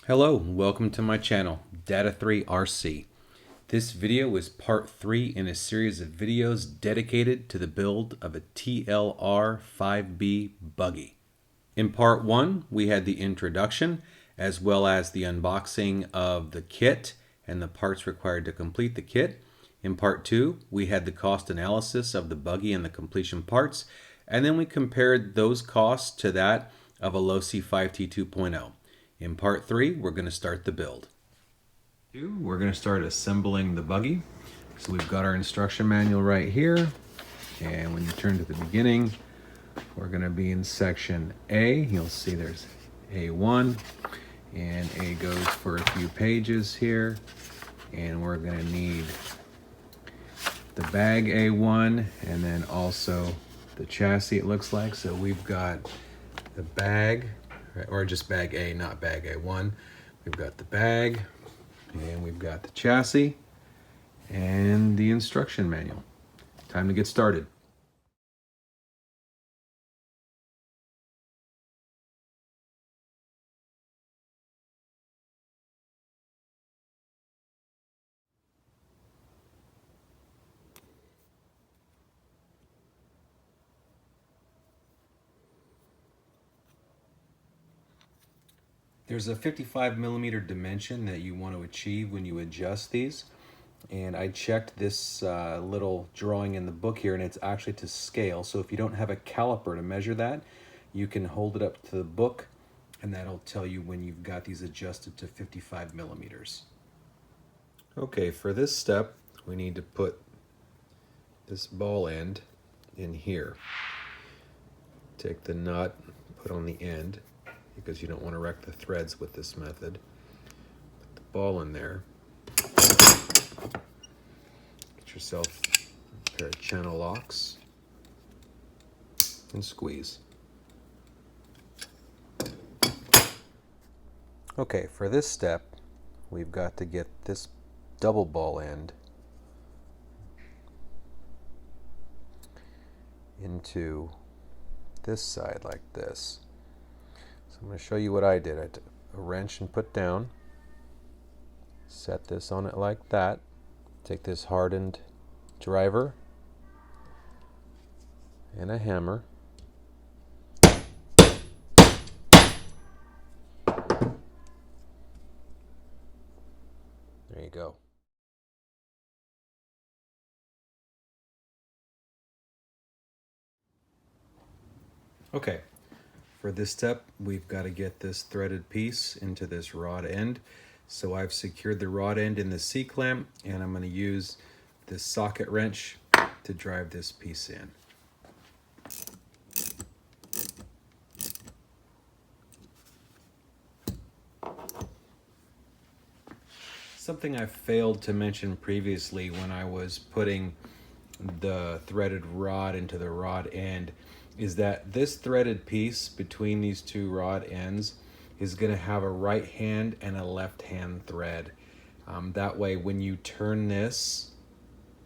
Hello, welcome to my channel, Data3RC. This video is part 3 in a series of videos dedicated to the build of a TLR 5B buggy. In part 1, we had the introduction as well as the unboxing of the kit and the parts required to complete the kit. In part 2, we had the cost analysis of the buggy and the completion parts, and then we compared those costs to that of a Losi 5T 2.0. In part 3, we're going to start the build. We're going to start assembling the buggy. So we've got our instruction manual right here. And when you turn to the beginning, we're going to be in section A. You'll see there's A1. And A goes for a few pages here. And we're going to need the bag A1 and then also the chassis, it looks like. So we've got the bag, or just bag A, not bag A1. We've got the bag, and we've got the chassis, and the instruction manual. Time to get started. There's a 55mm dimension that you want to achieve when you adjust these. And I checked this little drawing in the book here, and it's actually to scale. So if you don't have a caliper to measure that, you can hold it up to the book, and that'll tell you when you've got these adjusted to 55mm. Okay, for this step, we need to put this ball end in here. Take the nut, put on the end, because you don't want to wreck the threads with this method. Put the ball in there. Get yourself a pair of channel locks and squeeze. Okay, for this step, we've got to get this double ball end into this side like this. So I'm going to show you what I did. I took a wrench and put down, set this on it like that, take this hardened driver and a hammer, there you go. Okay, for this step, we've got to get this threaded piece into this rod end. So I've secured the rod end in the C-clamp, and I'm going to use this socket wrench to drive this piece in. Something I failed to mention previously when I was putting the threaded rod into the rod end is that this threaded piece between these two rod ends is going to have a right hand and a left hand thread. That way when you turn this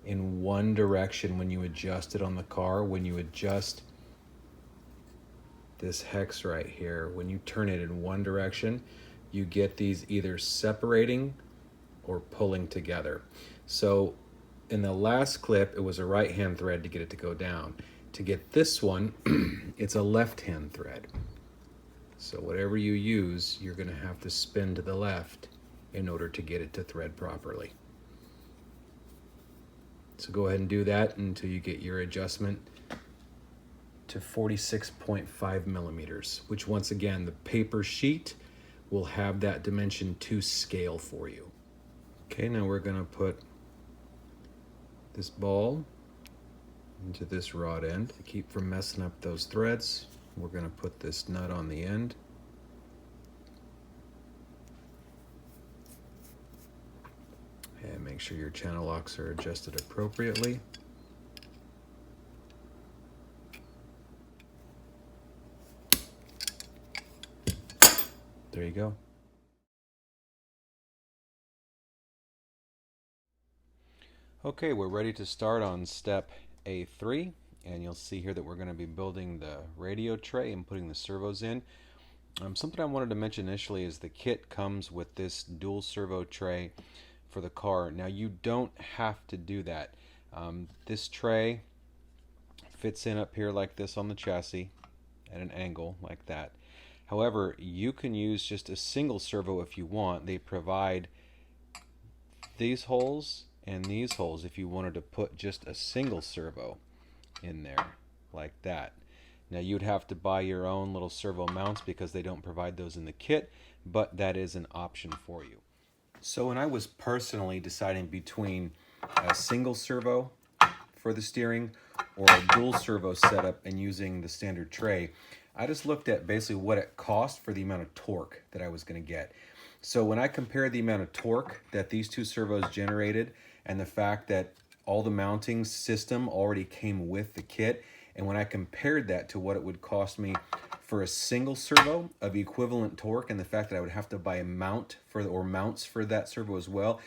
in one direction, when you adjust it on the car, when you adjust this hex right here, when you turn it in one direction, you get these either separating or pulling together. So in the last clip, it was a right hand thread to get it to go down. To get this one, it's a left hand thread. So whatever you use, you're going to have to spin to the left in order to get it to thread properly. So go ahead and do that until you get your adjustment to 46.5mm, which once again, the paper sheet will have that dimension to scale for you. Okay, now we're going to put this ball into this rod end. To keep from messing up those threads, we're going to put this nut on the end. And make sure your channel locks are adjusted appropriately. There you go. Okay, we're ready to start on step A3, and you'll see here that we're going to be building the radio tray and putting the servos in. Something I wanted to mention initially is the kit comes with this dual servo tray for the car. Now you don't have to do that. This tray fits in up here like this on the chassis at an angle like that. However, you can use just a single servo if you want. They provide these holes and these holes if you wanted to put just a single servo in there like that. Now you'd have to buy your own little servo mounts because they don't provide those in the kit, but that is an option for you. So when I was personally deciding between a single servo for the steering or a dual servo setup and using the standard tray, I just looked at basically what it cost for the amount of torque that I was going to get. So when I compared the amount of torque that these two servos generated and the fact that all the mounting system already came with the kit, and when I compared that to what it would cost me for a single servo of equivalent torque and the fact that I would have to buy a mount for or mounts for that servo as well,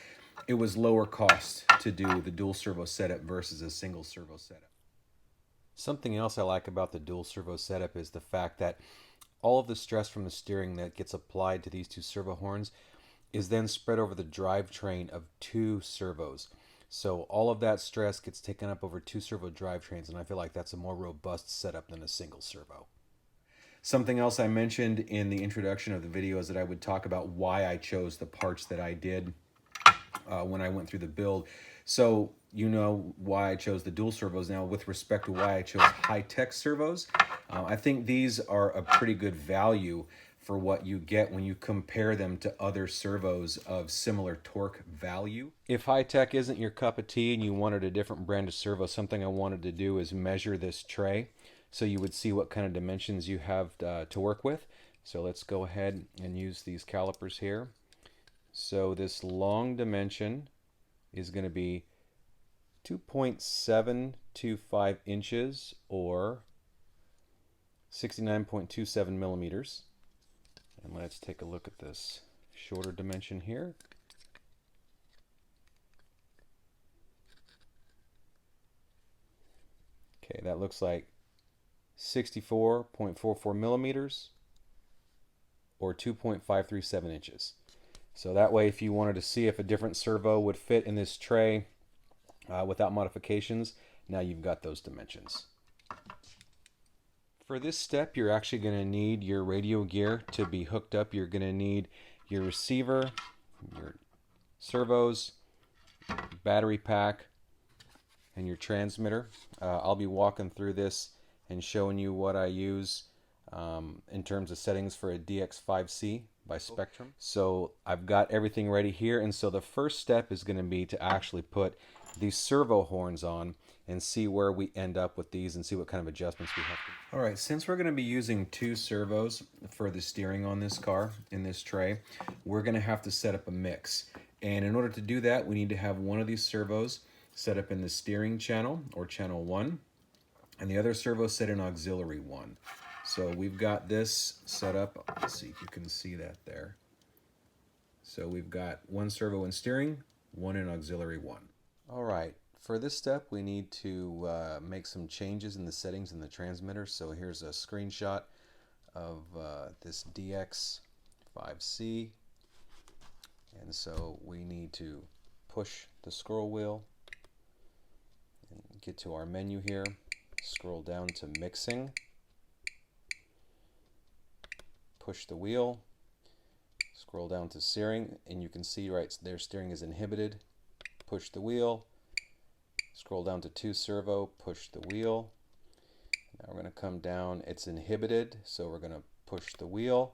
it was lower cost to do the dual servo setup versus a single servo setup. Something else I like about the dual servo setup is the fact that all of the stress from the steering that gets applied to these two servo horns is then spread over the drivetrain of two servos. So all of that stress gets taken up over two servo drivetrains, and I feel like that's a more robust setup than a single servo. Something else I mentioned in the introduction of the video is that I would talk about why I chose the parts that I did when I went through the build. So you know why I chose the dual servos. Now with respect to why I chose high-tech servos, I think these are a pretty good value for what you get when you compare them to other servos of similar torque value. If high-tech isn't your cup of tea and you wanted a different brand of servo, something I wanted to do is measure this tray so you would see what kind of dimensions you have to work with. So let's go ahead and use these calipers here. So this long dimension is going to be 2.725 inches or 69.27 millimeters. And let's take a look at this shorter dimension here. Okay, that looks like 64.44 millimeters or 2.537 inches. So that way, if you wanted to see if a different servo would fit in this tray without modifications, now you've got those dimensions. For this step, you're actually going to need your radio gear to be hooked up. You're going to need your receiver, your servos, battery pack, and your transmitter. I'll be walking through this and showing you what I use in terms of settings for a DX5C by Spektrum. So I've got everything ready here, and so the first step is going to be to actually put these servo horns on and see where we end up with these and see what kind of adjustments we have to do. All right, since we're going to be using two servos for the steering on this car in this tray, we're going to have to set up a mix. And in order to do that, we need to have one of these servos set up in the steering channel or channel 1, and the other servo set in auxiliary 1. So we've got this set up. Let's see if you can see that there. So we've got one servo in steering, one in auxiliary 1. All right, for this step we need to make some changes in the settings in the transmitter. So here's a screenshot of this DX5C. And so we need to push the scroll wheel and get to our menu here, scroll down to mixing, push the wheel, scroll down to steering, and you can see right there steering is inhibited. Push the wheel, scroll down to 2 servo, push the wheel. Now we're going to come down, it's inhibited, so we're going to push the wheel,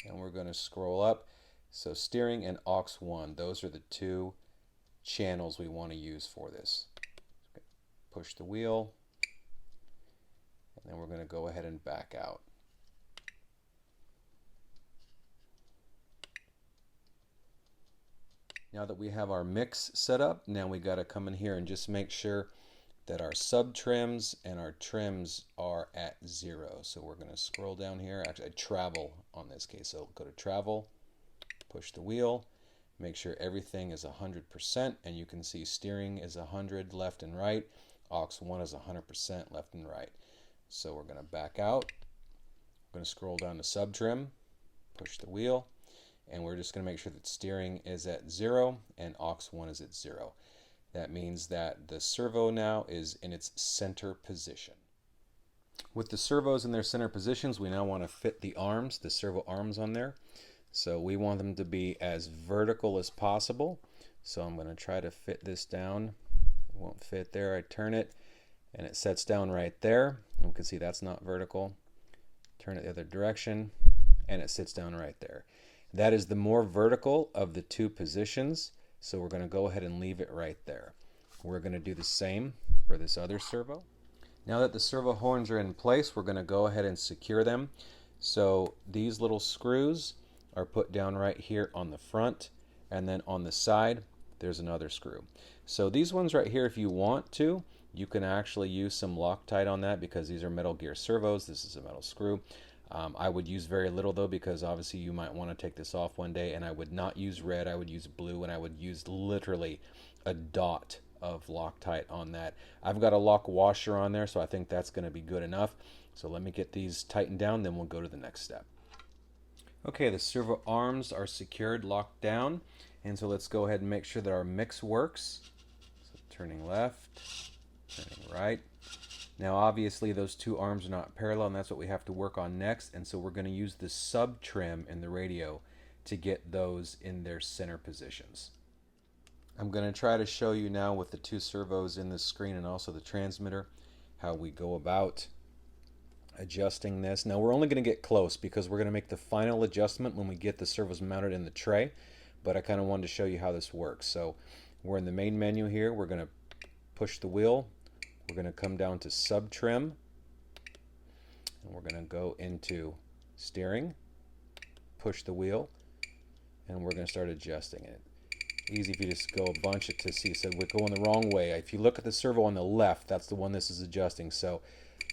and we're going to scroll up. So steering and aux 1, those are the two channels we want to use for this. Push the wheel, and then we're going to go ahead and back out. Now that we have our mix set up, now we got to come in here and just make sure that our sub trims and our trims are at 0. So we're going to scroll down here, actually travel on this case. So go to travel, push the wheel, make sure everything is 100%, and you can see steering is 100 left and right, aux 1 is 100% left and right. So we're going to back out, going to scroll down to sub trim, push the wheel, and we're just going to make sure that steering is at 0 and aux 1 is at 0. That means that the servo now is in its center position. With the servos in their center positions, we now want to fit the arms, the servo arms on there. So we want them to be as vertical as possible. So I'm going to try to fit this down. It won't fit there. I turn it and it sets down right there. And we can see that's not vertical. Turn it the other direction and it sits down right there. That is the more vertical of the two positions. So we're going to go ahead and leave it right there. We're going to do the same for this other servo. Now that the servo horns are in place, we're going to go ahead and secure them. So these little screws are put down right here on the front, and then on the side there's another screw. So these ones right here, if you want to, you can actually use some Loctite on that because these are Metal Gear servos. This is a metal screw. I would use very little though, because obviously you might want to take this off one day, and I would not use red, I would use blue, and I would use literally a dot of Loctite on that. I've got a lock washer on there, so I think that's going to be good enough. So let me get these tightened down, then we'll go to the next step. Okay, the servo arms are secured, locked down, and so let's go ahead and make sure that our mix works. So turning left, turning right. Now obviously those two arms are not parallel, and that's what we have to work on next, and so we're going to use the sub trim in the radio to get those in their center positions. I'm going to try to show you now with the two servos in the screen and also the transmitter how we go about adjusting this. Now we're only going to get close because we're going to make the final adjustment when we get the servos mounted in the tray, but I kind of wanted to show you how this works. So we're in the main menu here. We're going to push the wheel. We're going to come down to sub trim, and we're going to go into steering, push the wheel, and we're going to start adjusting it. Easy if you just go a bunch to see. So we're going the wrong way. If you look at the servo on the left, that's the one this is adjusting. So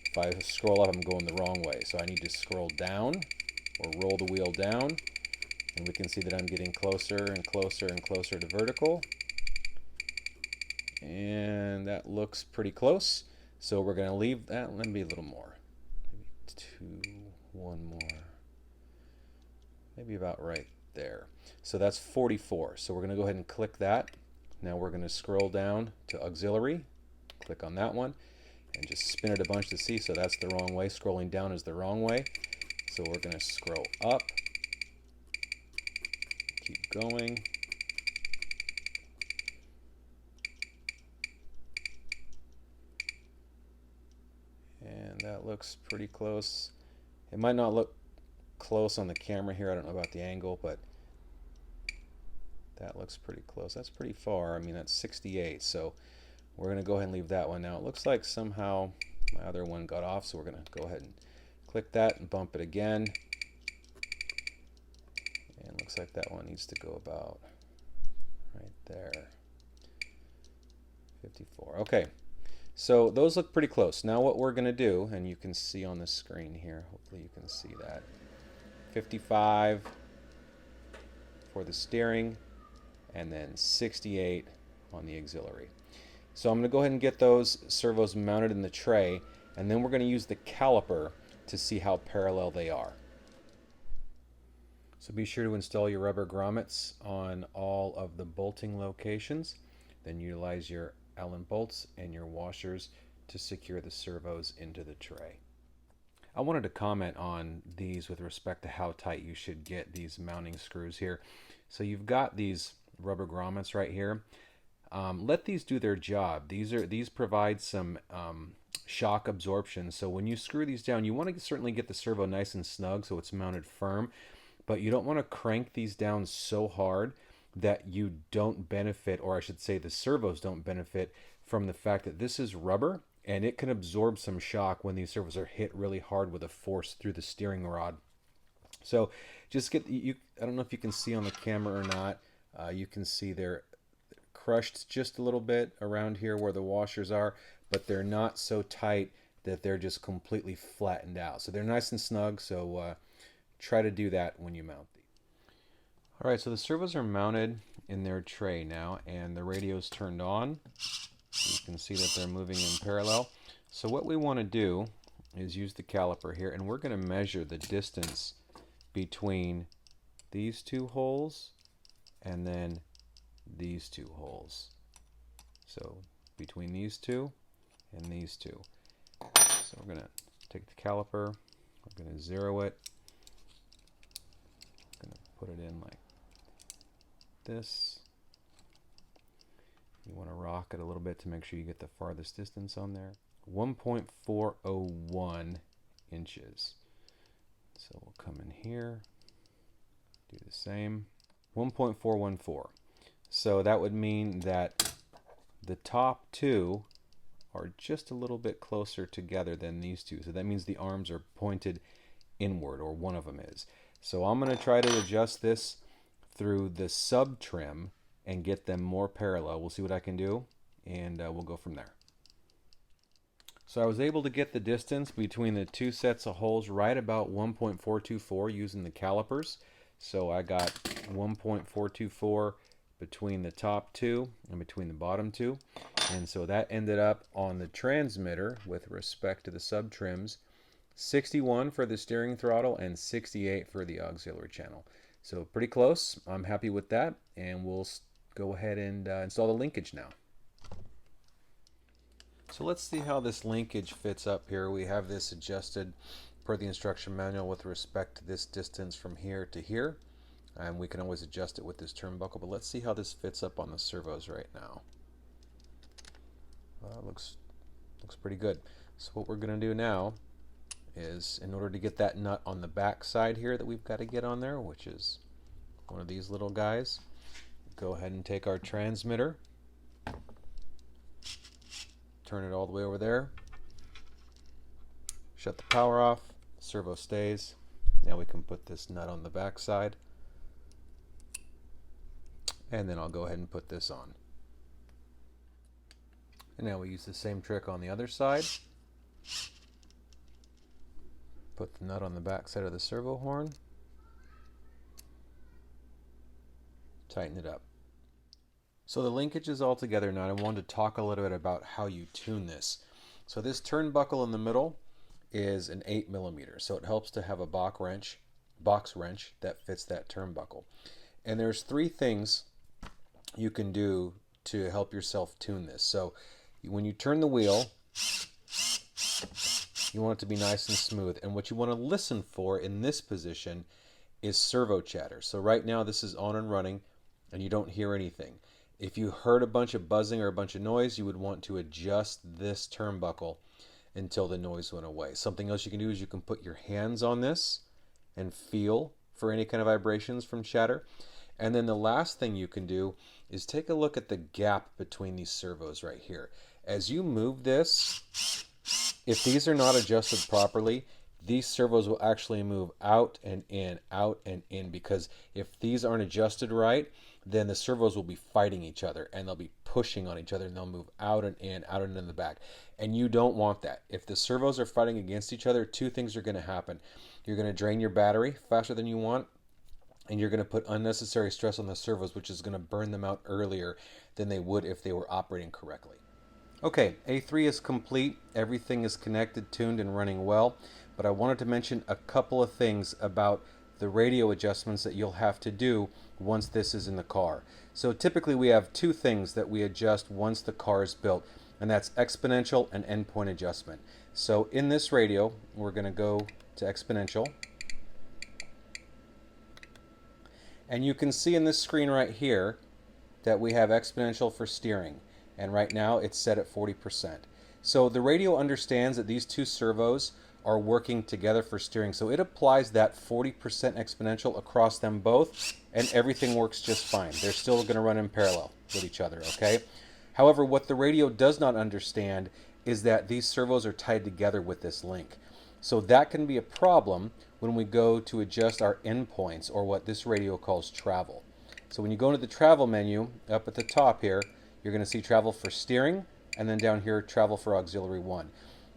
if I scroll up, I'm going the wrong way. So I need to scroll down or roll the wheel down, and we can see that I'm getting closer and closer and closer to vertical. And that looks pretty close. So we're going to leave that. Let me be a little more. Maybe one more. Maybe about right there. So that's 44. So we're going to go ahead and click that. Now we're going to scroll down to auxiliary. Click on that one. And just spin it a bunch to see. So that's the wrong way. Scrolling down is the wrong way. So we're going to scroll up. Keep going. And that looks pretty close. It might not look close on the camera here. I don't know about the angle, but that looks pretty close. That's pretty far. I mean, that's 68. So we're going to go ahead and leave that one. Now it looks like somehow my other one got off, so we're going to go ahead and click that and bump it again. And it looks like that one needs to go about right there. 54. Okay. So those look pretty close. Now what we're going to do, and you can see on the screen here, hopefully you can see that, 55 for the steering, and then 68 on the auxiliary. So I'm going to go ahead and get those servos mounted in the tray, and then we're going to use the caliper to see how parallel they are. So be sure to install your rubber grommets on all of the bolting locations, then utilize your Allen bolts and your washers to secure the servos into the tray. I wanted to comment on these with respect to how tight you should get these mounting screws here. So you've got these rubber grommets right here. Let these do their job. These provide some shock absorption. So when you screw these down, you want to certainly get the servo nice and snug so it's mounted firm, but you don't want to crank these down so hard that you don't benefit, or I should say the servos don't benefit from the fact that this is rubber and it can absorb some shock when these servos are hit really hard with a force through the steering rod. So just get, I don't know if you can see on the camera or not, you can see they're crushed just a little bit around here where the washers are, but they're not so tight that they're just completely flattened out. So they're nice and snug, so try to do that when you mount these. Alright, so the servos are mounted in their tray now, and the radio's turned on. You can see that they're moving in parallel. So what we want to do is use the caliper here, and we're going to measure the distance between these two holes and then these two holes. So between these two and these two. So we're going to take the caliper, we're going to zero it, I'm going to put it in like this. You want to rock it a little bit to make sure you get the farthest distance on there. 1.401 inches. So we'll come in here, do the same. 1.414. So that would mean that the top two are just a little bit closer together than these two. So that means the arms are pointed inward, or one of them is. So I'm going to try to adjust this through the sub trim and get them more parallel. We'll see what I can do, and we'll go from there. So I was able to get the distance between the two sets of holes right about 1.424 using the calipers. So I got 1.424 between the top two and between the bottom two. And so that ended up on the transmitter, with respect to the sub trims, 61 for the steering throttle and 68 for the auxiliary channel. So pretty close. I'm happy with that, and we'll go ahead and install the linkage now. So let's see how this linkage fits up here. We have this adjusted per the instruction manual with respect to this distance from here to here, and we can always adjust it with this turnbuckle, but let's see how this fits up on the servos right now. Looks pretty good. So what we're going to do now is, in order to get that nut on the back side here that we've got to get on there, which is one of these little guys, go ahead and take our transmitter, turn it all the way over there, shut the power off, servo stays. Now we can put this nut on the back side, and then I'll go ahead and put this on. And now we use the same trick on the other side. Put the nut on the back side of the servo horn, tighten it up. So the linkage is all together now. I wanted to talk a little bit about how you tune this. So this turnbuckle in the middle is an 8mm, so it helps to have a box wrench that fits that turnbuckle. And there's three things you can do to help yourself tune this. So when you turn the wheel, you want it to be nice and smooth. And what you want to listen for in this position is servo chatter. So right now this is on and running, and you don't hear anything. If you heard a bunch of buzzing or a bunch of noise, you would want to adjust this turnbuckle until the noise went away. Something else you can do is you can put your hands on this and feel for any kind of vibrations from chatter. And then the last thing you can do is take a look at the gap between these servos right here. As you move this, if these are not adjusted properly, these servos will actually move out and in, because if these aren't adjusted right, then the servos will be fighting each other, and they'll be pushing on each other, and they'll move out and in the back. And you don't want that. If the servos are fighting against each other, two things are going to happen. You're going to drain your battery faster than you want, and you're going to put unnecessary stress on the servos, which is going to burn them out earlier than they would if they were operating correctly. Okay, A3 is complete. Everything is connected, tuned, and running well. But I wanted to mention a couple of things about the radio adjustments that you'll have to do once this is in the car. So typically we have two things that we adjust once the car is built, and that's exponential and endpoint adjustment. So in this radio, we're going to go to exponential. And you can see in this screen right here that we have exponential for steering. And right now it's set at 40%. So the radio understands that these two servos are working together for steering. So it applies that 40% exponential across them both, and everything works just fine. They're still going to run in parallel with each other, okay? However, what the radio does not understand is that these servos are tied together with this link. So that can be a problem when we go to adjust our endpoints, or what this radio calls travel. So when you go into the travel menu up at the top here, you're going to see travel for steering, and then down here travel for auxiliary 1.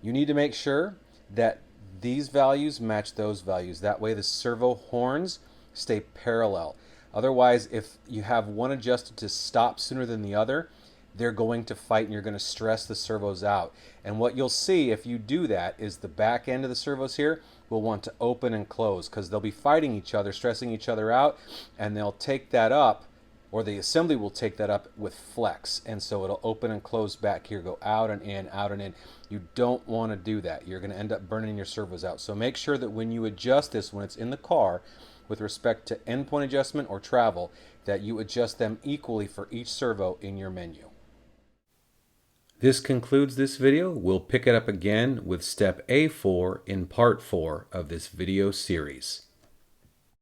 You need to make sure that these values match those values. That way the servo horns stay parallel. Otherwise, if you have one adjusted to stop sooner than the other, they're going to fight and you're going to stress the servos out. And what you'll see if you do that is the back end of the servos here will want to open and close because they'll be fighting each other, stressing each other out, and they'll take that up, or the assembly will take that up with flex. And so it'll open and close back here, go out and in, out and in. You don't want to do that. You're going to end up burning your servos out. So make sure that when you adjust this, when it's in the car, with respect to endpoint adjustment or travel, that you adjust them equally for each servo in your menu. This concludes this video. We'll pick it up again with step A4 in part 4 of this video series.